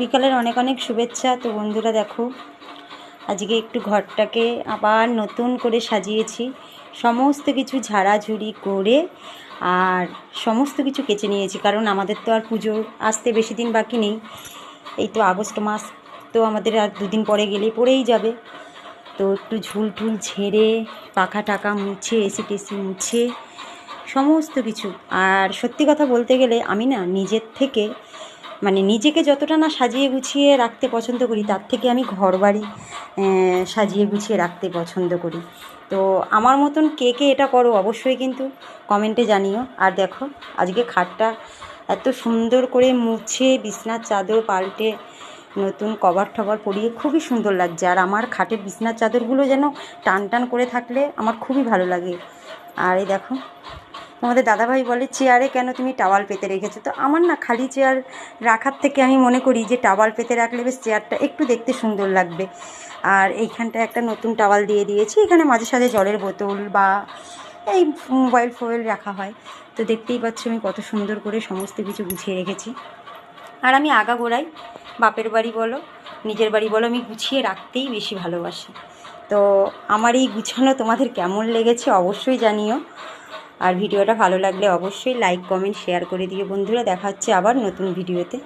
বিকালের অনেক অনেক শুভেচ্ছা। তো বন্ধুরা দেখো, আজকে একটু ঘরটাকে আবার নতুন করে সাজিয়েছি, সমস্ত কিছু ঝাড়াঝুড়ি করে আর সমস্ত কিছু কেচে নিয়েছি, কারণ আমাদের তো আর পুজো আসতে বেশি দিন বাকি নেই। এই তো আগস্ট মাস, তো আমাদের আর দুদিন পরে গেলেই পড়েই যাবে। তো একটু ঝুল ঠুল ঝেড়ে পাখা টাকা মুছে এসি টেসি মুছে সমস্ত কিছু। আর সত্যি কথা বলতে গেলে আমি না নিজের থেকে নিজেকে যতটা না সাজিয়ে গুছিয়ে রাখতে পছন্দ করি, তার থেকে আমি ঘরবাড়ি সাজিয়ে গুছিয়ে রাখতে পছন্দ করি। তো আমার মতন কে কে এটা করো অবশ্যই কিন্তু কমেন্টে জানিও। আর দেখো, আজকে খাটটা এত সুন্দর করে মুছে বিছনার চাদর পাল্টে নতুন কভার টভার পরিয়ে খুবই সুন্দর লাগছে। আর আমার খাটের বিছনার চাদরগুলো যেন টান টান করে থাকলে আমার খুবই ভালো লাগে। আর এই দেখো, তোমাদের দাদাভাই বলে চেয়ারে কেন তুমি টাওয়াল পেতে রেখেছো? তো আমার না খালি চেয়ার রাখার থেকে আমি মনে করি যে টাওয়াল পেতে রাখলে বেশ চেয়ারটা একটু দেখতে সুন্দর লাগবে। আর এইখানটায় একটা নতুন টাওয়াল দিয়ে দিয়েছি, এখানে মাঝে সাঝে জলের বোতল বা এই মোবাইল ফোবাইল রাখা হয়। তো দেখতেই পাচ্ছ আমি কত সুন্দর করে সমস্ত কিছু গুছিয়ে রেখেছি। আর আমি আগাগোড়াই বাপের বাড়ি বলো নিজের বাড়ি বলো, আমি গুছিয়ে রাখতেই বেশি ভালোবাসি। তো আমার এই গুছানো তোমাদের কেমন লেগেছে অবশ্যই জানিও। আর ভিডিওটা ভালো লাগলে অবশ্যই লাইক কমেন্ট শেয়ার করে দিও বন্ধুরা। দেখা হচ্ছে আবার নতুন ভিডিওতে।